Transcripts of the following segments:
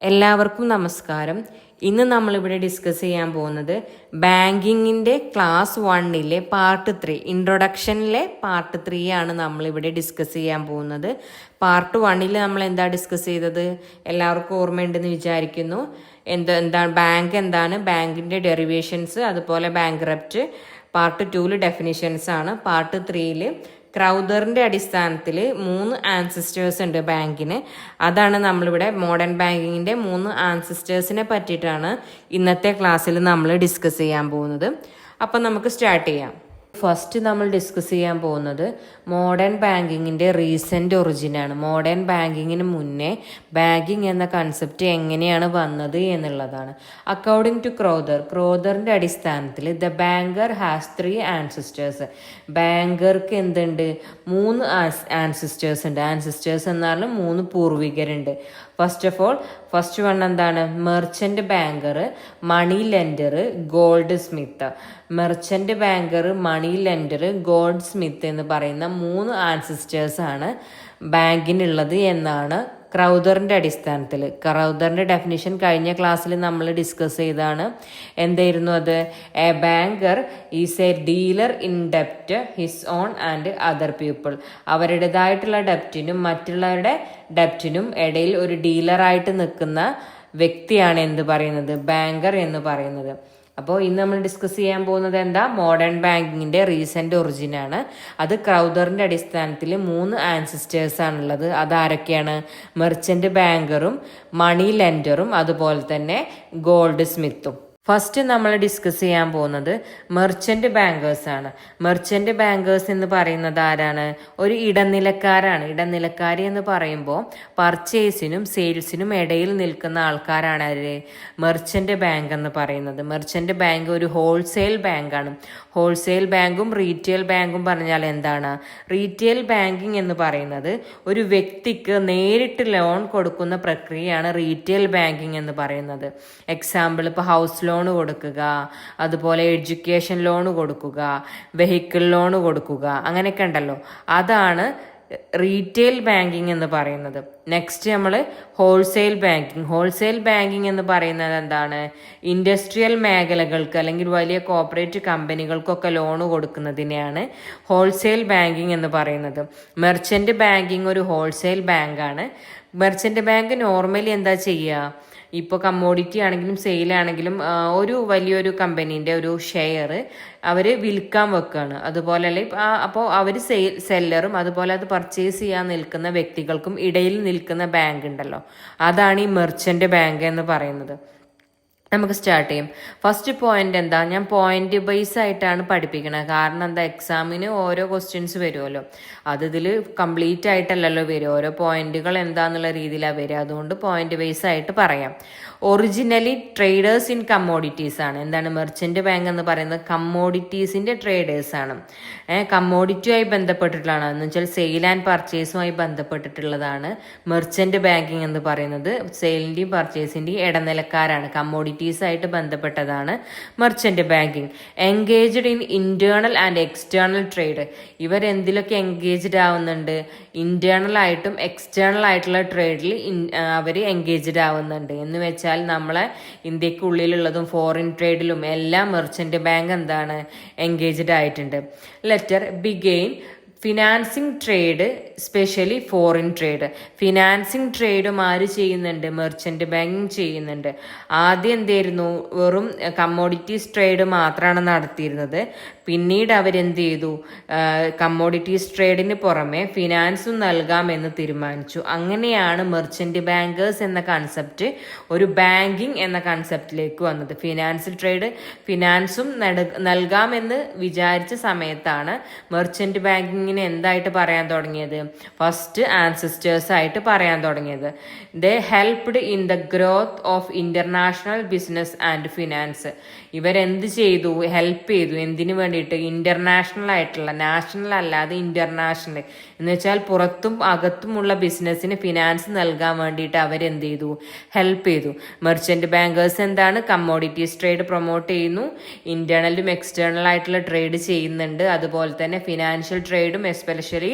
എല്ലാവർക്കും നമസ്കാരം. ഇന്ന് നമ്മളിവിടെ ഡിസ്കസ് ചെയ്യാൻ പോകുന്നത് ബാങ്കിങ്ങിൻ്റെ ക്ലാസ് 1 പാർട്ട് 3 ഇൻട്രൊഡക്ഷനിലെ പാർട്ട് 3 ആണ് നമ്മളിവിടെ ഡിസ്കസ് ചെയ്യാൻ പോകുന്നത്. പാർട്ട് 1 നമ്മൾ എന്താ ഡിസ്കസ് ചെയ്തത് എല്ലാവർക്കും ഓർമ്മയുണ്ടെന്ന് വിചാരിക്കുന്നു. എന്താണ് ബാങ്ക്, എന്താണ് ബാങ്കിൻ്റെ ഡെറിവേഷൻസ്, അതുപോലെ ബാങ്ക്രപ്റ്റ്. പാർട്ട് 2 ഡെഫിനിഷൻസ് ആണ്. പാർട്ട് 3 ക്രൗദറിൻ്റെ അടിസ്ഥാനത്തിൽ 3 ആൻസിസ്റ്റേഴ്സ് ഉണ്ട് ബാങ്കിന്. അതാണ് നമ്മളിവിടെ മോഡേൺ ബാങ്കിങ്ങിൻ്റെ 3 ആൻസിസ്റ്റേഴ്സിനെ പറ്റിയിട്ടാണ് ഇന്നത്തെ ക്ലാസ്സിൽ നമ്മൾ ഡിസ്കസ് ചെയ്യാൻ പോകുന്നത്. അപ്പം നമുക്ക് സ്റ്റാർട്ട് ചെയ്യാം. ഫസ്റ്റ് നമ്മൾ ഡിസ്കസ് ചെയ്യാൻ പോകുന്നത് മോഡേൺ ബാങ്കിങ്ങിൻ്റെ റീസെൻ്റ് ഒറിജിനാണ്. മോഡേൺ ബാങ്കിങ്ങിന് മുന്നേ ബാങ്കിങ് എന്ന കൺസെപ്റ്റ് എങ്ങനെയാണ് വന്നത് എന്നുള്ളതാണ്. അക്കോർഡിംഗ് ടു ക്രോദറിൻ്റെ അടിസ്ഥാനത്തിൽ ദ ബാങ്കർ ഹാസ് 3 ആൻസിസ്റ്റേഴ്സ്. ബാങ്കർക്ക് എന്തുണ്ട്? 3 ആൻസിസ്റ്റേഴ്സ് ഉണ്ട്. ആൻസിസ്റ്റേഴ്സ് എന്നാലും 3 പൂർവികരുണ്ട്. ഫസ്റ്റ് വൺ എന്താണ്? Merchant banker, money lender, goldsmith. Merchant banker, money lender, goldsmith എന്ന് പറയുന്ന 3 ആൻസിസ്റ്റേഴ്സ് ആണ് ബാങ്കിനുള്ളത് എന്നാണ് ക്രൗദറിൻ്റെ അടിസ്ഥാനത്തിൽ. ക്രൗദറിൻ്റെ ഡെഫിനിഷൻ കഴിഞ്ഞ ക്ലാസ്സിൽ നമ്മൾ ഡിസ്കസ് ചെയ്താണ്. എന്തായിരുന്നു അത്? A banker is a dealer in ഡെപ്റ്റ് his own and other people. അവരുടേതായിട്ടുള്ള ഡെപ്റ്റിനും മറ്റുള്ളവരുടെ ഡെപ്റ്റിനും ഇടയിൽ ഒരു ഡീലറായിട്ട് നിൽക്കുന്ന വ്യക്തിയാണ് എന്ത് പറയുന്നത്? ബാങ്കർ എന്ന് പറയുന്നത്. അപ്പോൾ ഇന്ന് നമ്മൾ ഡിസ്കസ് ചെയ്യാൻ പോകുന്നത് എന്താ? മോഡേൺ ബാങ്കിങ്ങിൻ്റെ റീസെൻ്റ് ഒറിജിനാണ്. അത് ക്രൗദറിൻ്റെ അടിസ്ഥാനത്തിൽ 3 ആൻസിസ്റ്റേഴ്സ് ആണുള്ളത്. അതാരൊക്കെയാണ്? മെർച്ചന്റ് ബാങ്കറും, മണി ലെൻഡറും, അതുപോലെ തന്നെ ഗോൾഡ് സ്മിത്തും. ഫസ്റ്റ് നമ്മൾ ഡിസ്കസ് ചെയ്യാൻ പോകുന്നത് മെർച്ചന്റ് ബാങ്കേഴ്സ് ആണ്. മെർച്ചന്റ് ബാങ്കേഴ്സ് എന്ന് പറയുന്നത് ആരാണ്? ഒരു ഇടനിലക്കാരാണ്. ഇടനിലക്കാരി എന്ന് പറയുമ്പോൾ പർച്ചേസിനും സെയിൽസിനും ഇടയിൽ നിൽക്കുന്ന ആൾക്കാരാണ് ആര്? മെർച്ചന്റ് ബാങ്ക് എന്ന് പറയുന്നത്. മെർച്ചന്റ് ബാങ്ക് ഒരു ഹോൾസെയിൽ ബാങ്കാണ്. ഹോൾസെയിൽ ബാങ്കും റീറ്റെയിൽ ബാങ്കും പറഞ്ഞാൽ എന്താണ്? റീറ്റെയിൽ ബാങ്കിങ് എന്ന് പറയുന്നത് ഒരു വ്യക്തിക്ക് നേരിട്ട് ലോൺ കൊടുക്കുന്ന പ്രക്രിയയാണ് റീറ്റെയിൽ ബാങ്കിങ് എന്ന് പറയുന്നത്. എക്സാമ്പിൾ, ഇപ്പോൾ ഹൗസ് ലോൺ കൊടുക്കുക, അതുപോലെ എഡ്യൂക്കേഷൻ ലോൺ കൊടുക്കുക, വെഹിക്കിൾ ലോൺ കൊടുക്കുക, അങ്ങനെയൊക്കെ ഉണ്ടല്ലോ. അതാണ് റീറ്റെയിൽ ബാങ്കിങ് എന്ന് പറയുന്നത്. നെക്സ്റ്റ് നമ്മൾ ഹോൾസെയിൽ ബാങ്കിങ്. ഹോൾസെയിൽ ബാങ്കിങ് എന്ന് പറയുന്നത് എന്താണ്? ഇൻഡസ്ട്രിയൽ മേഖലകൾക്ക് അല്ലെങ്കിൽ വലിയ കോർപ്പറേറ്റ് കമ്പനികൾക്കൊക്കെ ലോൺ കൊടുക്കുന്നതിനെയാണ് ഹോൾസെയിൽ ബാങ്കിങ് എന്ന് പറയുന്നത്. മെർച്ചന്റ് ബാങ്കിങ് ഒരു ഹോൾസെയിൽ ബാങ്കാണ്. മെർച്ചന്റ് ബാങ്ക് നോർമലി എന്താ ചെയ്യുക? ഇപ്പോൾ കമ്മോഡിറ്റി ആണെങ്കിലും സെയിലാണെങ്കിലും ഒരു വലിയൊരു കമ്പനീൻ്റെ ഒരു ഷെയർ അവർ വിൽക്കാൻ വെക്കുകയാണ്. അതുപോലെ അപ്പോൾ അവർ സെല്ലറും അതുപോലെ അത് പർച്ചേസ് ചെയ്യാൻ നിൽക്കുന്ന വ്യക്തികൾക്കും ഇടയിൽ നിൽക്കുന്ന ബാങ്ക് ഉണ്ടല്ലോ, അതാണ് ഈ മെർച്ചന്റ് ബാങ്ക് എന്ന് പറയുന്നത്. നമുക്ക് സ്റ്റാർട്ട് ചെയ്യും. ഫസ്റ്റ് പോയിന്റ് എന്താ? ഞാൻ പോയിന്റ് ബേസ് ആയിട്ടാണ് പഠിപ്പിക്കുന്നത്. കാരണം എന്താ? എക്സാമിന് ഓരോ ക്വസ്റ്റ്യൻസ് വരുമല്ലോ, അത് ഇതിൽ കംപ്ലീറ്റ് ആയിട്ടല്ലല്ലോ വരും. ഓരോ പോയിന്റുകൾ എന്താന്നുള്ള രീതിയിലാണ് വരിക. അതുകൊണ്ട് പോയിന്റ് ബേസ് ആയിട്ട് പറയാം. ഒറിജിനലി ട്രേഡേഴ്സ് ഇൻ കമ്മോഡിറ്റീസ് ആണ്. എന്താണ് മെർച്ചന്റ് ബാങ്ക് എന്ന് പറയുന്നത്? കമ്മോഡിറ്റീസിന്റെ ട്രേഡേഴ്സ് ആണ്. കമ്മോഡിറ്റിയുമായി ബന്ധപ്പെട്ടിട്ടുള്ളതാണ്. എന്ന് വെച്ചാൽ സെയിൽ ആൻഡ് പർച്ചേസുമായി ബന്ധപ്പെട്ടിട്ടുള്ളതാണ് മെർച്ചന്റ് ബാങ്കിങ് എന്ന് പറയുന്നത്. സെയിലിന്റെയും പർച്ചേസിന്റെയും ഇടനിലക്കാരാണ്. കമ്മോഡിറ്റീസ് ആയിട്ട് ബന്ധപ്പെട്ടതാണ് merchant banking. Engaged in internal and external trade. ഇവരെന്തിലൊക്കെ എൻഗേജ്ഡ് ആവുന്നുണ്ട്? ഇന്റേണൽ ആയിട്ടും എക്സ്റ്റേണൽ ആയിട്ടുള്ള ട്രേഡിൽ അവർ എൻഗേജ്ഡ് ആവുന്നുണ്ട്. എന്ന് വെച്ചാൽ നമ്മളെ ഇന്ത്യക്കുള്ളിലുള്ളതും ഫോറിൻ ട്രേഡിലും എല്ലാം മെർച്ചന്റ് ബാങ്ക് എന്താണ്? എൻഗേജ്ഡ് ആയിട്ടുണ്ട്. Later began financing trade, specially foreign trade. Financing ട്രേഡും ആര് ചെയ്യുന്നുണ്ട്? മെർച്ചന്റ് ബാങ്കിങ് ചെയ്യുന്നുണ്ട്. ആദ്യം എന്തായിരുന്നു? വെറും കമ്മോഡിറ്റീസ് ട്രേഡ് മാത്രമാണ് നടത്തിയിരുന്നത്. പിന്നീട് അവരെന്ത് ചെയ്തു? കമ്മോഡിറ്റീസ് ട്രേഡിന് പുറമെ ഫിനാൻസും നൽകാമെന്ന് തീരുമാനിച്ചു. അങ്ങനെയാണ് മെർച്ചന്റ് ബാങ്കേഴ്സ് എന്ന കൺസെപ്റ്റ് ഒരു ബാങ്കിങ് എന്ന കൺസെപ്റ്റിലേക്ക് വന്നത്. ഫിനാൻസും നൽകാമെന്ന് വിചാരിച്ച സമയത്താണ് മെർച്ചന്റ് ബാങ്കിങ്ങിനെ എന്തായിട്ട് പറയാൻ തുടങ്ങിയത്? ഫസ്റ്റ് ആൻസിസ്റ്റേഴ്സ് ആയിട്ട് പറയാൻ തുടങ്ങിയത്. They helped in the growth of international business and finance. ഇവരെന്ത് ചെയ്തു? ഹെൽപ്പ് ചെയ്തു. എന്തിനു വേണ്ടിയിട്ട്? ഇന്റർനാഷണൽ ആയിട്ടുള്ള, നാഷണൽ അല്ലാതെ ഇന്റർനാഷണൽ എന്ന് വെച്ചാൽ പുറത്തും അകത്തുമുള്ള ബിസിനസ്സിന് ഫിനാൻസ് നൽകാൻ വേണ്ടിയിട്ട് അവരെന്ത് ചെയ്തു? ഹെൽപ്പ് ചെയ്തു. മെർച്ചന്റ് ബാങ്കേഴ്സ് എന്താണ്? കമ്മോഡിറ്റീസ് ട്രേഡ് പ്രൊമോട്ട് ചെയ്യുന്നു, ഇന്റേണലും എക്സ്റ്റേണൽ ആയിട്ടുള്ള ട്രേഡ് ചെയ്യുന്നുണ്ട്. അതുപോലെ തന്നെ ഫിനാൻഷ്യൽ ട്രേഡും എസ്പെഷ്യലി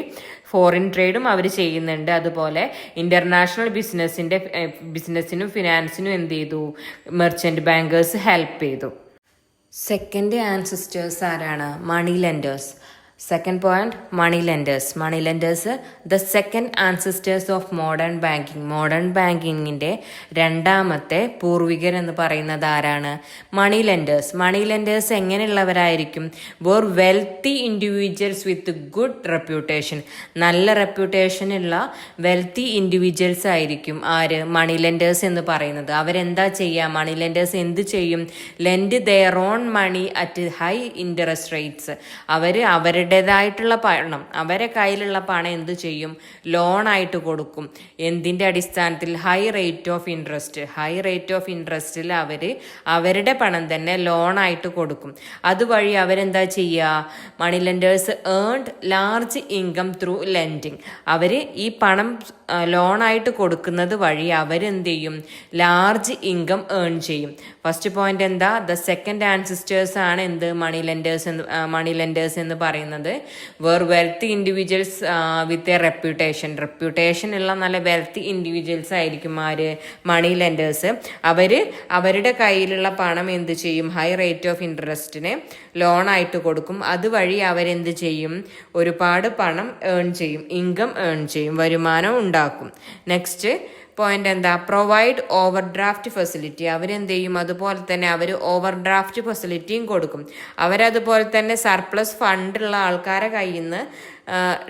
ഫോറിൻ ട്രേഡും അവർ ചെയ്യുന്നുണ്ട്. അതുപോലെ ഇന്റർനാഷണൽ ബിസിനസ്സിനും ഫിനാൻസിനും എന്ത് ചെയ്തു, മെർച്ചന്റ് ബാങ്കേഴ്സ് ഹെൽപ്പ് ചെയ്തു. സെക്കൻഡ് ആൻസിസ്റ്റേഴ്സ് ആരാണ്? Money lenders. Second point, money lenders the second ancestors of modern banking. Modern ബാങ്കിങ്ങിന്റെ രണ്ടാമത്തെ പൂർവികർ എന്ന് പറയുന്നത് ആരാണ്? മണി ലെൻഡേഴ്സ് എങ്ങനെയുള്ളവരായിരിക്കും? Were wealthy individuals with good reputation. നല്ല റെപ്യൂട്ടേഷൻ ഉള്ള വെൽത്തി ഇൻഡിവിജ്വൽസ് ആയിരിക്കും ആര്? മണി ലെൻഡേഴ്സ് എന്ന് പറയുന്നത്. അവരെന്താ ചെയ്യുക? മണി ലെൻഡേഴ്സ് എന്ത് ചെയ്യും? Lend their own money at high interest rates. അവരുടേതായിട്ടുള്ള പണം, അവരെ കയ്യിലുള്ള പണം എന്ത് ചെയ്യും? ലോണായിട്ട് കൊടുക്കും. എന്തിന്റെ അടിസ്ഥാനത്തിൽ? ഹൈ റേറ്റ് ഓഫ് ഇൻട്രസ്റ്റിൽ അവരുടെ പണം തന്നെ ലോണായിട്ട് കൊടുക്കും. അതുവഴി അവരെന്താ ചെയ്യുക? Money lenders earned large income through lending. അവര് ഈ പണം ലോണായിട്ട് കൊടുക്കുന്നത് വഴി അവരെന്ത് ചെയ്യും? ലാർജ് ഇൻകം ഏൺ ചെയ്യും. ഫസ്റ്റ് പോയിന്റ് എന്താ? ദ സെക്കൻഡ് ആൻസിസ്റ്റേഴ്സ് ആണ് എന്ത്? മണി ലെൻഡേഴ്സ് എന്ന് പറയുന്നത്. Where wealthy individuals with a reputation ഉള്ള നല്ല വെൽത്തി ഇൻഡിവിജ്വൽസ് ആയിരിക്കും ആര്? Money lenders. അവരുടെ കയ്യിലുള്ള പണം എന്ത് ചെയ്യും? ഹൈ റേറ്റ് ഓഫ് ഇൻട്രസ്റ്റിന് ലോണായിട്ട് കൊടുക്കും. അതുവഴി അവരെന്ത് ചെയ്യും? ഒരുപാട് പണം ഏൺ ചെയ്യും, ഇൻകം ഏൺ ചെയ്യും, വരുമാനം ഉണ്ടാക്കും. നെക്സ്റ്റ് പോയിന്റ് എന്താ? Provide over draft facility. അവരെന്ത് ചെയ്യും? അതുപോലെ തന്നെ അവർ ഓവർ ഡ്രാഫ്റ്റ് ഫെസിലിറ്റിയും കൊടുക്കും. അവരതുപോലെ തന്നെ സർപ്ലസ് ഫണ്ട് ഉള്ള ആൾക്കാരെ കയ്യിൽ നിന്ന്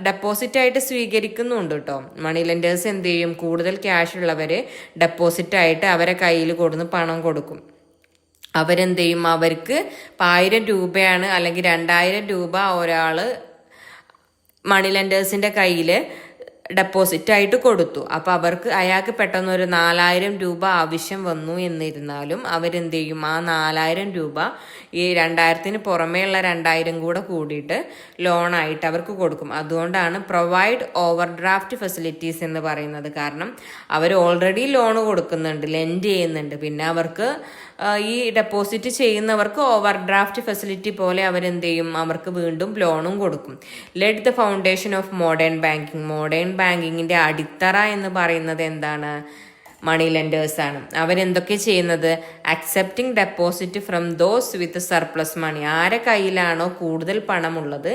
ഡെപ്പോസിറ്റ് ആയിട്ട് സ്വീകരിക്കുന്നുണ്ട് കേട്ടോ. മണി ലെൻഡേഴ്സ് എന്ത് ചെയ്യും? കൂടുതൽ ക്യാഷ് ഉള്ളവര് ഡെപ്പോസിറ്റ് ആയിട്ട് അവരെ കയ്യിൽ കൊടുന്ന് പണം കൊടുക്കും. അവരെന്ത് ചെയ്യും? അവർക്ക് 1000 രൂപയാണ് അല്ലെങ്കിൽ 2000 രൂപ ഒരാള് മണി ലെൻഡേഴ്സിന്റെ കയ്യിൽ ഡെപ്പോസിറ്റ് ആയിട്ട് കൊടുത്തു. അപ്പൊ അയാൾക്ക് പെട്ടെന്ന് ഒരു 4000 രൂപ ആവശ്യം വന്നു എന്നിരുന്നാലും അവരെന്ത് ചെയ്യും? ആ 4000 രൂപ ഈ 2000-ന് പുറമേയുള്ള 2000 കൂടെ കൂടിയിട്ട് ലോണായിട്ട് അവർക്ക് കൊടുക്കും. അതുകൊണ്ടാണ് പ്രൊവൈഡ് ഓവർ ഡ്രാഫ്റ്റ് ഫെസിലിറ്റീസ് എന്ന് പറയുന്നത്. കാരണം അവർ ഓൾറെഡി ലോൺ കൊടുക്കുന്നുണ്ട്, ലെൻഡ് ചെയ്യുന്നുണ്ട്. പിന്നെ അവർക്ക് ഈ ഡെപ്പോസിറ്റ് ചെയ്യുന്നവർക്ക് ഓവർ ഡ്രാഫ്റ്റ് ഫെസിലിറ്റി പോലെ അവരെന്ത് ചെയ്യും? അവർക്ക് വീണ്ടും ലോണും കൊടുക്കും. Let the foundation of modern ബാങ്കിങ്ങിന്റെ അടിത്തറ എന്ന് പറയുന്നത് എന്താണ്? മണി ലെൻഡേഴ്സ് ആണ്. അവരെന്തൊക്കെ ചെയ്യുന്നത്? Accepting deposit from those with surplus money. ആരെ കയ്യിലാണോ കൂടുതൽ പണമുള്ളത്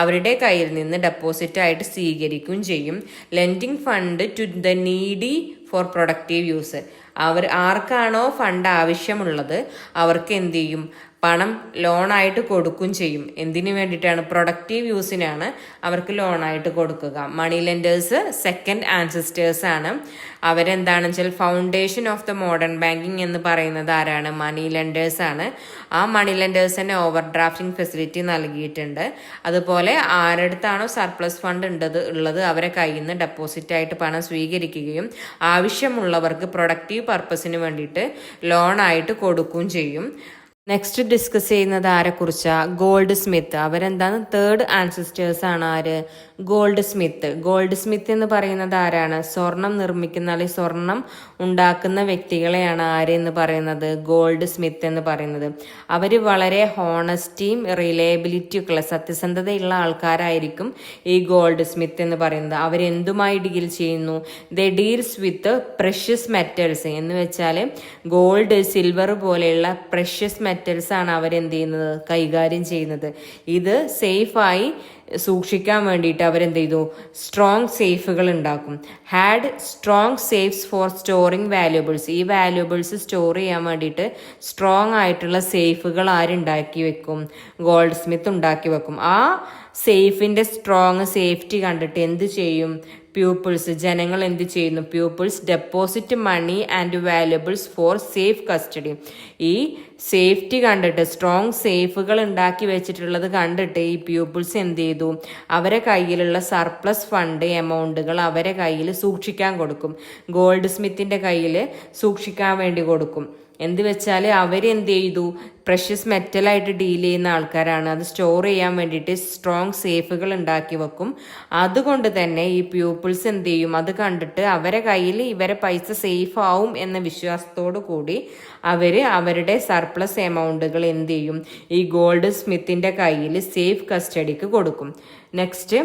അവരുടെ കയ്യിൽ നിന്ന് ഡെപ്പോസിറ്റ് ആയിട്ട് സ്വീകരിക്കുകയും ചെയ്യും. Lending fund to the needy for productive use. ആർക്കാണോ ഫണ്ട് ആവശ്യമുള്ളത് അവർക്ക് എന്ത് ചെയ്യും? പണം ലോണായിട്ട് കൊടുക്കുകയും ചെയ്യും. എന്തിനു വേണ്ടിയിട്ടാണ്? പ്രൊഡക്റ്റീവ് യൂസിനാണ് അവർക്ക് ലോണായിട്ട് കൊടുക്കുക. മണി ലെൻഡേഴ്സ് സെക്കൻഡ് ആൻസിസ്റ്റേഴ്സ് ആണ്. അവരെന്താണെന്ന് വെച്ചാൽ foundation of the modern banking എന്ന് പറയുന്നത് ആരാണ്? മണി ലെൻഡേഴ്സ് ആണ്. ആ മണി ലെൻഡേഴ്സിന് ഓവർ ഡ്രാഫ്റ്റിംഗ് ഫെസിലിറ്റി നൽകിയിട്ടുണ്ട്. അതുപോലെ ആരടുത്താണോ സർപ്ലസ് ഫണ്ട് ഉള്ളത് അവരെ കയ്യിൽ നിന്ന് ഡെപ്പോസിറ്റ് ആയിട്ട് പണം സ്വീകരിക്കുകയും ആവശ്യമുള്ളവർക്ക് പ്രൊഡക്റ്റീവ് പർപ്പസിന് വേണ്ടിയിട്ട് ലോണായിട്ട് കൊടുക്കുകയും ചെയ്യും. നെക്സ്റ്റ് ഡിസ്കസ് ചെയ്യുന്നത് ആരെക്കുറിച്ചാ? Goldsmith. അവരെന്താണ്? തേർഡ് ആൻസിസ്റ്റേഴ്സ് ആണ് ആര്? ഗോൾഡ് സ്മിത്ത് എന്ന് പറയുന്നത് ആരാണ്? സ്വർണം നിർമ്മിക്കുന്ന അല്ലെങ്കിൽ സ്വർണം ഉണ്ടാക്കുന്ന വ്യക്തികളെയാണ് ആര് എന്ന് പറയുന്നത്? ഗോൾഡ് സ്മിത്ത് എന്ന് പറയുന്നത്. അവര് വളരെ ഹോണസ്റ്റിയും റിലയബിലിറ്റിയും ഒക്കെ ഉള്ള സത്യസന്ധതയുള്ള ആൾക്കാരായിരിക്കും ഈ ഗോൾഡ് സ്മിത്ത് എന്ന് പറയുന്നത്. അവരെന്തുമായി ഡീൽ ചെയ്യുന്നു? ദേ ഡീൽസ് വിത്ത് പ്രഷ്യസ് മെറ്റൽസ് എന്ന് വെച്ചാൽ ഗോൾഡ്, സിൽവർ പോലെയുള്ള പ്രഷ്യസ് മെറ്റൽസ് ആണ് അവരെന്ത് ചെയ്യുന്നത്? കൈകാര്യം ചെയ്യുന്നത്. ഇത് സേഫായി സൂക്ഷിക്കാൻ വേണ്ടിയിട്ട് അവരെന്ത് ചെയ്തു? സ്ട്രോങ് സേഫുകൾ ഉണ്ടാക്കും. Had strong safes for storing valuables. ഈ വാല്യൂബിൾസ് സ്റ്റോർ ചെയ്യാൻ വേണ്ടിയിട്ട് സ്ട്രോങ് ആയിട്ടുള്ള സേഫുകൾ ആരുണ്ടാക്കി വെക്കും? ഗോൾഡ് സ്മിത്ത് ഉണ്ടാക്കി വെക്കും. ആ സേഫിന്റെ സ്ട്രോങ് സേഫ്റ്റി കണ്ടിട്ട് എന്ത് ചെയ്യും? ജനങ്ങൾ എന്ത് ചെയ്യുന്നു? Peoples deposit money and valuables for safe custody. ഈ സേഫ്റ്റി കണ്ടിട്ട്, സ്ട്രോങ് സേഫുകൾ ഉണ്ടാക്കി വെച്ചിട്ടുള്ളത് കണ്ടിട്ട് ഈ പ്യൂപ്പിൾസ് എന്ത് ചെയ്തു? അവരെ കയ്യിലുള്ള സർപ്ലസ് ഫണ്ട് എമൗണ്ടുകൾ അവരെ കയ്യിൽ സൂക്ഷിക്കാൻ കൊടുക്കും. ഗോൾഡ് സ്മിത്തിന്റെ കയ്യിൽ സൂക്ഷിക്കാൻ വേണ്ടി കൊടുക്കും. എന്ത് വെച്ചാൽ അവരെന്ത് ചെയ്തു? പ്രഷ്യസ് മെറ്റലായിട്ട് ഡീൽ ചെയ്യുന്ന ആൾക്കാരാണ്. അത് സ്റ്റോർ ചെയ്യാൻ വേണ്ടിയിട്ട് സ്ട്രോങ് സേഫുകൾ ഉണ്ടാക്കി വെക്കും. അതുകൊണ്ട് തന്നെ ഈ പ്യൂപ്പിൾസ് എന്ത് ചെയ്യും, അത് കണ്ടിട്ട് അവരെ കയ്യിൽ ഇവരെ പൈസ സേഫ് ആവും എന്ന വിശ്വാസത്തോടു കൂടി അവരുടെ സർപ്ലസ് എമൗണ്ടുകൾ എന്ത് ചെയ്യും, ഈ ഗോൾഡ് സ്മിത്തിന്റെ കയ്യിൽ സേഫ് കസ്റ്റഡിക്ക് കൊടുക്കും. Next,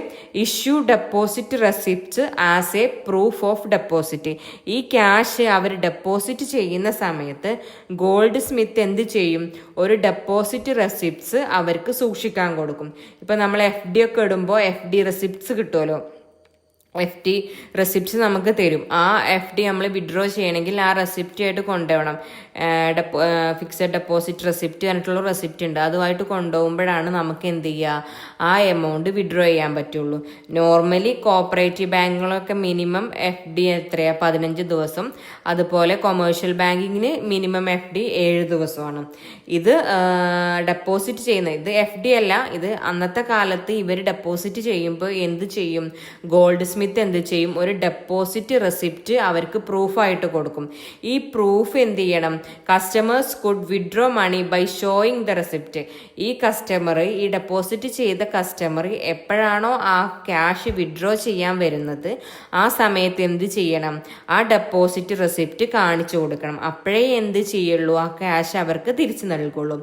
issue deposit receipts as A proof of deposit. ഈ ക്യാഷ് അവർ ഡെപ്പോസിറ്റ് ചെയ്യുന്ന സമയത്ത് ഗോൾഡ് സ്മിത്ത് എന്ത് ചെയ്യും, ഒരു ഡെപ്പോസിറ്റ് റെസിപ്റ്റ്സ് അവർക്ക് സൂക്ഷിക്കാൻ കൊടുക്കും. ഇപ്പൊ നമ്മൾ FD ഒക്കെ ഇടുമ്പോൾ FD റെസിപ്റ്റ്സ് കിട്ടുമല്ലോ, FD റെസിപ്റ്റ്സ് നമുക്ക് തരും. ആ FD നമ്മൾ വിഡ്രോ ചെയ്യണമെങ്കിൽ ആ റെസിപ്റ്റ് ആയിട്ട് കൊണ്ടുപോകണം. ഫിക്സഡ് ഡെപ്പോസിറ്റ് റെസിപ്റ്റ് പറഞ്ഞിട്ടുള്ള റെസിപ്റ്റ് ഉണ്ട്, അതുമായിട്ട് കൊണ്ടുപോകുമ്പോഴാണ് നമുക്ക് എന്ത് ചെയ്യുക, ആ എമൗണ്ട് വിഡ്രോ ചെയ്യാൻ പറ്റുള്ളൂ. നോർമലി കോപ്പറേറ്റീവ് ബാങ്കുകളൊക്കെ മിനിമം FD എത്രയാ, 15 ദിവസം. അതുപോലെ കൊമേഴ്ഷ്യൽ ബാങ്കിങ്ങിന് മിനിമം FD 7 ദിവസമാണ്. ഇത് ഡെപ്പോസിറ്റ് ചെയ്യുന്നത്, ഇത് FD അല്ല, ഇത് അന്നത്തെ കാലത്ത് ഇവർ ഡെപ്പോസിറ്റ് ചെയ്യുമ്പോൾ എന്ത് ചെയ്യും, ഗോൾഡ് സ്മിത്ത് എന്ത് ചെയ്യും, ഒരു ഡെപ്പോസിറ്റ് റെസിപ്റ്റ് അവർക്ക് പ്രൂഫായിട്ട് കൊടുക്കും. ഈ പ്രൂഫ് എന്ത് ചെയ്യണം, customers could withdraw money by showing the receipt. ഈ കസ്റ്റമർ, ഈ ഡെപ്പോസിറ്റ് ചെയ്ത കസ്റ്റമർ എപ്പോഴാണോ ആ ക്യാഷ് വിഡ്രോ ചെയ്യാൻ വരുന്നത് ആ സമയത്ത് എന്ത് ചെയ്യണം, ആ ഡെപ്പോസിറ്റ് റെസിപ്റ്റ് കാണിച്ചു കൊടുക്കണം. അപ്പോഴേ എന്ത് ചെയ്യുള്ളൂ, ആ ക്യാഷ് അവർക്ക് തിരിച്ചു നൽകുള്ളൂ.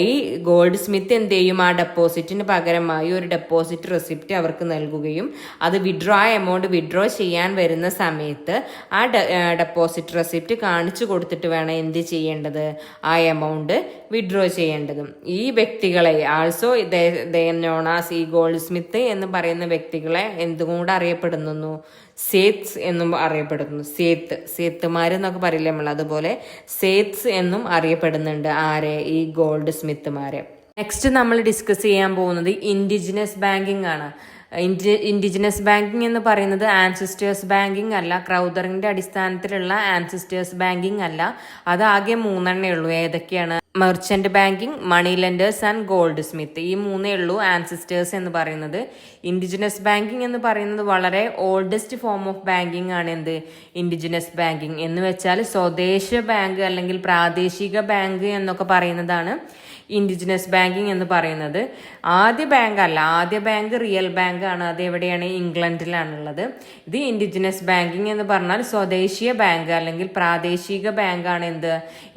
ഈ ഗോൾഡ് സ്മിത്ത് എന്ത് ചെയ്യും, ആ ഡെപ്പോസിറ്റിന് പകരമായി ഒരു ഡെപ്പോസിറ്റ് റെസിപ്റ്റ് അവർക്ക് നൽകുകയും അത് എമൗണ്ട് വിഡ്രോ ചെയ്യാൻ വരുന്ന സമയത്ത് ആ ഡെപ്പോസിറ്റ് റെസിപ്റ്റ് കാണിച്ചു കൊടുത്തിട്ട് വേണം എന്ത് ചെയ്യേണ്ടത്, ആ എമൗണ്ട് വിഡ്രോ ചെയ്യേണ്ടതും. ഈ വ്യക്തികളെ ആൾസോ നോണാസ്, ഈ ഗോൾഡ് സ്മിത്ത് എന്ന് പറയുന്ന വ്യക്തികളെ എന്തുകൊണ്ട് അറിയപ്പെടുന്നു, സേത്സ് എന്നും അറിയപ്പെടുന്നു. സേത്തുമാരെന്നൊക്കെ പറയില്ലേ നമ്മൾ, അതുപോലെ സേത്സ് എന്നും അറിയപ്പെടുന്നുണ്ട് ആരെ, ഈ ഗോൾഡ് സ്മിത്തുമാരെ. നെക്സ്റ്റ് നമ്മൾ ഡിസ്കസ് ചെയ്യാൻ പോകുന്നത് ഇൻഡിജിനസ് ബാങ്കിങ് ആണ്. ഇൻഡിജിനസ് ബാങ്കിങ് എന്ന് പറയുന്നത് ആൻസിസ്റ്റേഴ്സ് ബാങ്കിങ് അല്ല, ക്രൗദറിന്റെ അടിസ്ഥാനത്തിലുള്ള ആൻസിസ്റ്റേഴ്സ് ബാങ്കിങ് അല്ല. അത് ആകെ 3 ഉള്ളൂ. ഏതൊക്കെയാണ്? Merchant banking, money lenders and goldsmith. ഈ 3 ഉള്ളൂ ആൻസിസ്റ്റേഴ്സ് എന്ന് പറയുന്നത്. ഇൻഡിജിനസ് ബാങ്കിങ് എന്ന് പറയുന്നത് വളരെ ഓൾഡസ്റ്റ് ഫോം ഓഫ് ബാങ്കിങ് ആണ്. എന്ത് ഇൻഡിജിനസ് ബാങ്കിങ് എന്ന് വെച്ചാൽ സ്വദേശ ബാങ്ക് അല്ലെങ്കിൽ പ്രാദേശിക ബാങ്ക് എന്നൊക്കെ പറയുന്നതാണ് ഇൻഡിജിനസ് ബാങ്കിങ് എന്ന് പറയുന്നത്. ആദ്യ ബാങ്ക് അല്ല, ആദ്യ ബാങ്ക് റിയൽ ബാങ്ക് ആണ്. അത് എവിടെയാണ്? ഇംഗ്ലണ്ടിലാണുള്ളത്. ഇത് ഇൻഡിജിനസ് ബാങ്കിങ് എന്ന് പറഞ്ഞാൽ സ്വദേശീയ ബാങ്ക് അല്ലെങ്കിൽ പ്രാദേശിക ബാങ്ക് ആണ് എന്ത്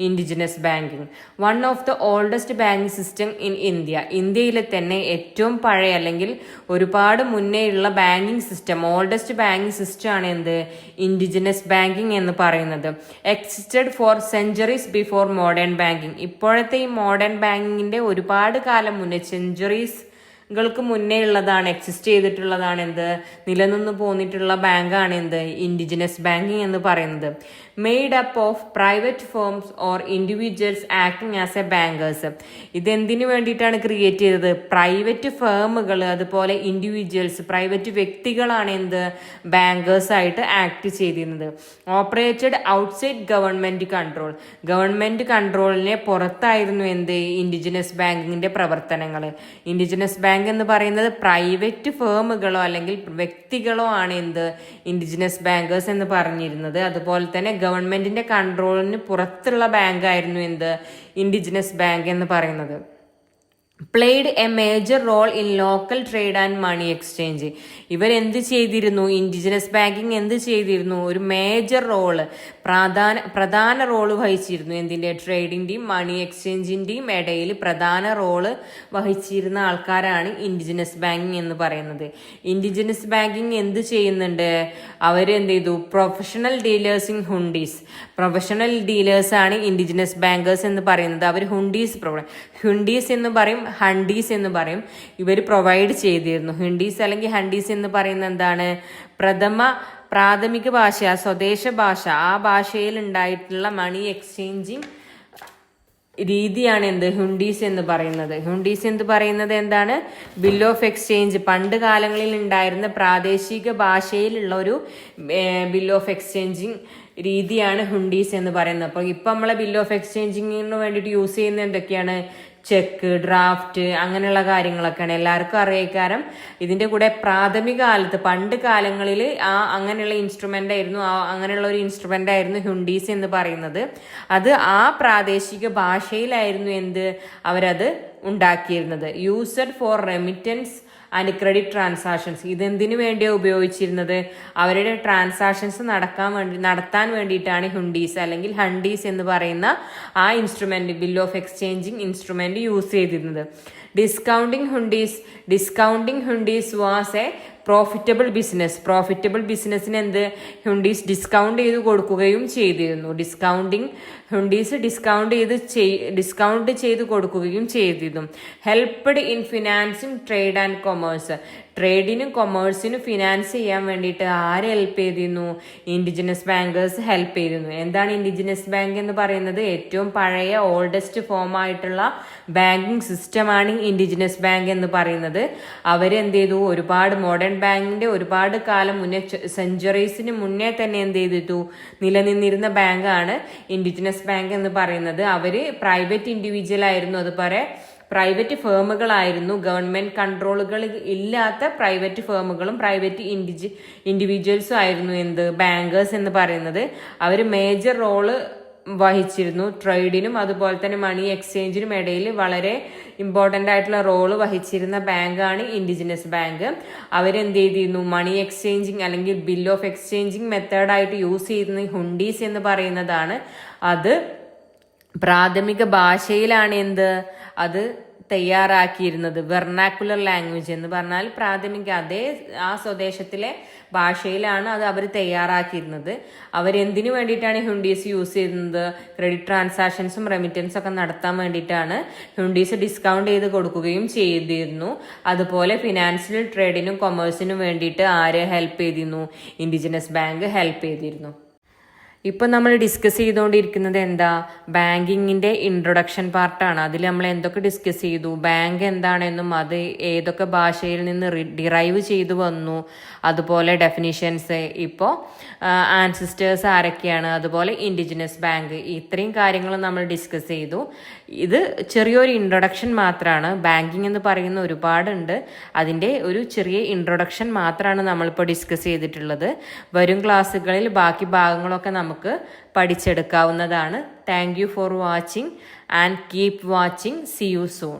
indigenous banking. One of the oldest banking system in India. ഇന്ത്യയിലെ തന്നെ ഏറ്റവും പഴയ അല്ലെങ്കിൽ ഒരുപാട് മുന്നേ ഉള്ള banking system, oldest banking system ആണ് എന്ത് ഇൻഡിജിനസ് ബാങ്കിങ് എന്ന് പറയുന്നത്. Existed for centuries before modern banking. ഇപ്പോഴത്തെ ഈ മോഡേൺ ബാങ്കിങ്ങിന്റെ ഒരുപാട് കാലം മുന്നേ, സെഞ്ചുറീസുകൾക്ക് മുന്നേ ഉള്ളതാണ്, എക്സിസ്റ്റ് ചെയ്തിട്ടുള്ളതാണ് എന്ത് നിലനിന്ന് പോന്നിട്ടുള്ള ബാങ്കാണ് എന്ത് ഇൻഡിജിനസ് ബാങ്കിങ് എന്ന് പറയുന്നത്. Made up of private firms or individuals acting as a bankers. ഇതെന്തിനു വേണ്ടിയിട്ടാണ് ക്രിയേറ്റ് ചെയ്തത്? പ്രൈവറ്റ് ഫേമുകൾ അതുപോലെ ഇൻഡിവിജ്വൽസ്, പ്രൈവറ്റ് വ്യക്തികളാണ് എന്ത് ബാങ്കേഴ്സ് ആയിട്ട് ആക്ട് ചെയ്തിരുന്നത്. Operated outside government control. Government കൺട്രോളിനെ പുറത്തായിരുന്നു എന്ത് ഇൻഡിജിനസ് ബാങ്കിങ്ങിന്റെ പ്രവർത്തനങ്ങൾ. ഇൻഡിജിനസ് ബാങ്ക് എന്ന് പറയുന്നത് പ്രൈവറ്റ് ഫേമുകളോ അല്ലെങ്കിൽ വ്യക്തികളോ ആണ് എന്ത് ഇൻഡിജിനസ് ബാങ്കേഴ്സ് എന്ന് പറഞ്ഞിരുന്നത്. അതുപോലെ തന്നെ ഗവൺമെന്റിന്റെ കൺട്രോളിന് പുറത്തുള്ള ബാങ്ക് ആയിരുന്നു എന്ത് ഇൻഡിജിനസ് ബാങ്ക് എന്ന് പറയുന്നത്. Played a major role in local trade and money exchange. ഇവരെന്ത് ചെയ്തിരുന്നു? ഇൻഡിജിനസ് ബാങ്കിങ് എന്ത് ചെയ്തിരുന്നു? ഒരു മേജർ റോള്, പ്രധാന റോള് വഹിച്ചിരുന്നു. എന്തിന്റെ? ട്രേഡിന്റെയും മണി എക്സ്ചേഞ്ചിന്റെയും ഇടയിൽ പ്രധാന റോള് വഹിച്ചിരുന്ന ആൾക്കാരാണ് ഇൻഡിജിനസ് ബാങ്കിങ് എന്ന് പറയുന്നത്. ഇൻഡിജിനസ് ബാങ്കിങ് എന്ത് ചെയ്യുന്നുണ്ട്? അവരെന്ത് ചെയ്തു? Professional dealers in hundis. Professional dealers ആണ് ഇൻഡിജിനസ് ബാങ്കേഴ്സ് എന്ന് പറയുന്നത്. അവർ ഹുണ്ടീസ് എന്ന് പറയും, ഹണ്ടീസ് എന്ന് പറയും. ഇവർ പ്രൊവൈഡ് ചെയ്തിരുന്നു. ഹുണ്ടീസ് അല്ലെങ്കിൽ ഹണ്ടീസ് എന്ന് പറയുന്നത് എന്താണ്? പ്രാഥമിക ഭാഷ, സ്വദേശ ഭാഷ, ആ ഭാഷയിൽ ഉണ്ടായിട്ടുള്ള മണി എക്സ്ചേഞ്ചിങ് രീതിയാണ് എന്ത് ഹുണ്ടീസ് എന്ന് പറയുന്നത്. ഹുണ്ടീസ് എന്ന് പറയുന്നത് എന്താണ്? Bill of exchange. പണ്ട് കാലങ്ങളിൽ ഉണ്ടായിരുന്ന പ്രാദേശിക ഭാഷയിലുള്ള ഒരു ബിൽ ഓഫ് എക്സ്ചേഞ്ചിങ് രീതിയാണ് ഹുണ്ടീസ് എന്ന് പറയുന്നത്. അപ്പോൾ ഇപ്പം നമ്മളെ ബിൽ ഓഫ് എക്സ്ചേഞ്ചിങ്ങിന് വേണ്ടിയിട്ട് യൂസ് ചെയ്യുന്ന എന്തൊക്കെയാണ്? ചെക്ക്, ഡ്രാഫ്റ്റ് അങ്ങനെയുള്ള കാര്യങ്ങളൊക്കെയാണ് എല്ലാവർക്കും അറിയിക്കാരം. ഇതിന്റെ കൂടെ പ്രാഥമിക കാലത്ത് പണ്ട് കാലങ്ങളിൽ അങ്ങനെയുള്ള ഇൻസ്ട്രുമെന്റ് ആയിരുന്നു, അങ്ങനെയുള്ള ഒരു ഇൻസ്ട്രുമെന്റ് ആയിരുന്നു ഹുണ്ടീസ് എന്ന് പറയുന്നത്. അത് ആ പ്രാദേശിക ഭാഷയിലായിരുന്നു അവരത് ഉണ്ടാക്കിയിരുന്നത്. Used for remittance and credit transactions. ഇതെന്തിനു വേണ്ടിയാണ് ഉപയോഗിച്ചിരുന്നത്? അവരുടെ ട്രാൻസാക്ഷൻസ് നടത്താൻ വേണ്ടിയിട്ടാണ് ഹുണ്ടീസ് അല്ലെങ്കിൽ ഹണ്ടീസ് എന്ന് പറയുന്ന ആ instrument, bill of exchanging instrument use ചെയ്തിരുന്നത്. Discounting hundis was a profitable ബിസിനസ്സിന് ഹുണ്ടീസ് ഡിസ്കൗണ്ട് ചെയ്ത് കൊടുക്കുകയും ചെയ്തിരുന്നു. ഹുണ്ടീസ് ഡിസ്കൗണ്ട് ചെയ്ത് കൊടുക്കുകയും ചെയ്തിരുന്നു. Helped in financing trade and commerce. ട്രേഡിനും കൊമേഴ്സിനും ഫിനാൻസ് ചെയ്യാൻ വേണ്ടിയിട്ട് ആര് ഹെൽപ്പ് ചെയ്തിരുന്നു? ഇൻഡിജിനസ് ബാങ്കേഴ്സ് ഹെൽപ്പ് ചെയ്തിരുന്നു. എന്താണ് ഇൻഡിജിനസ് ബാങ്ക് എന്ന് പറയുന്നത്? ഏറ്റവും പഴയ ഓൾഡസ്റ്റ് ഫോം ആയിട്ടുള്ള ബാങ്കിങ് സിസ്റ്റമാണ് ഇൻഡിജിനസ് ബാങ്ക് എന്ന് പറയുന്നത്. അവരെന്ത് ചെയ്തു? ഒരുപാട് മോഡേൺ ബാങ്കിന്റെ ഒരുപാട് കാലം മുന്നേ, സെഞ്ചുറീസിന് മുന്നേ തന്നെ നിലനിന്നിരുന്ന ബാങ്കാണ് ഇൻഡിജിനസ് ബാങ്ക് എന്ന് പറയുന്നത്. അവര് പ്രൈവറ്റ് ഇൻഡിവിജ്വൽ ആയിരുന്നു, അതുപോലെ പ്രൈവറ്റ് ഫേമുകളായിരുന്നു. ഗവൺമെന്റ് കൺട്രോളുകൾ ഇല്ലാത്ത പ്രൈവറ്റ് ഫേമുകളും പ്രൈവറ്റ് ഇൻഡിവിജ്വൽസും ആയിരുന്നു ബാങ്കേഴ്സ് എന്ന് പറയുന്നത്. അവർ മേജർ റോള് വഹിച്ചിരുന്നു. ട്രേഡിനും അതുപോലെ തന്നെ മണി എക്സ്ചേഞ്ചിനും ഇടയിൽ വളരെ ഇമ്പോർട്ടൻ്റ് ആയിട്ടുള്ള റോള് വഹിച്ചിരുന്ന ബാങ്കാണ് ഇൻഡിജിനസ് ബാങ്ക്. അവരെന്ത് ചെയ്തിരുന്നു? മണി എക്സ്ചേഞ്ചിങ് അല്ലെങ്കിൽ ബിൽ ഓഫ് എക്സ്ചേഞ്ചിങ് മെത്തേഡായിട്ട് യൂസ് ചെയ്യുന്ന ഹുണ്ടീസ് എന്ന് പറയുന്നതാണ്. അത് പ്രാഥമിക ഭാഷയിലാണ് അത് തയ്യാറാക്കിയിരുന്നത്. വെർണാക്കുലർ ലാംഗ്വേജ് എന്ന് പറഞ്ഞാൽ പ്രാഥമിക ആ സ്വദേശത്തിലെ ഭാഷയിലാണ് അത് അവർ തയ്യാറാക്കിയിരുന്നത്. അവരെന്തിനു വേണ്ടിയിട്ടാണ് ഹുണ്ടീസ് യൂസ് ചെയ്യുന്നത്? ക്രെഡിറ്റ് ട്രാൻസാക്ഷൻസും റെമിറ്റൻസും ഒക്കെ നടത്താൻ വേണ്ടിയിട്ടാണ്. ഹുണ്ടീസ് ഡിസ്കൗണ്ട് ചെയ്ത് കൊടുക്കുകയും ചെയ്തിരുന്നു. അതുപോലെ ഫിനാൻഷ്യൽ ട്രേഡിനും കൊമേഴ്സിനും വേണ്ടിയിട്ട് ആര് ഹെൽപ്പ് ചെയ്തിരുന്നു? ഇൻഡിജിനസ് ബാങ്ക് ഹെൽപ്പ് ചെയ്തിരുന്നു. ഇപ്പം നമ്മൾ ഡിസ്കസ് ചെയ്തുകൊണ്ടിരിക്കുന്നത് ബാങ്കിങ്ങിന്റെ ഇൻട്രൊഡക്ഷൻ പാർട്ടാണ്. അതിൽ നമ്മൾ എന്തൊക്കെ ഡിസ്കസ് ചെയ്തു? ബാങ്ക് എന്താണെന്നും അത് ഏതൊക്കെ ഭാഷയിൽ നിന്ന് ഡിറൈവ് ചെയ്തു വന്നു, അതുപോലെ ഡെഫിനിഷൻസ്, ഇപ്പോൾ ആൻസിസ്റ്റേഴ്സ് ആരൊക്കെയാണ്, അതുപോലെ ഇൻഡിജിനസ് ബാങ്ക്, ഇത്രയും കാര്യങ്ങൾ നമ്മൾ ഡിസ്കസ് ചെയ്തു. ഇത് ചെറിയൊരു ഇൻട്രൊഡക്ഷൻ മാത്രമാണ്. ബാങ്കിങ് എന്ന് പറയുന്ന ഒരുപാടുണ്ട്, അതിൻ്റെ ഒരു ചെറിയ ഇൻട്രൊഡക്ഷൻ മാത്രമാണ് നമ്മളിപ്പോൾ ഡിസ്കസ് ചെയ്തിട്ടുള്ളത്. വരും ക്ലാസ്സുകളിൽ ബാക്കി ഭാഗങ്ങളൊക്കെ നമുക്ക് പഠിച്ചെടുക്കാവുന്നതാണ്. Thank you for watching and keep watching. See you soon.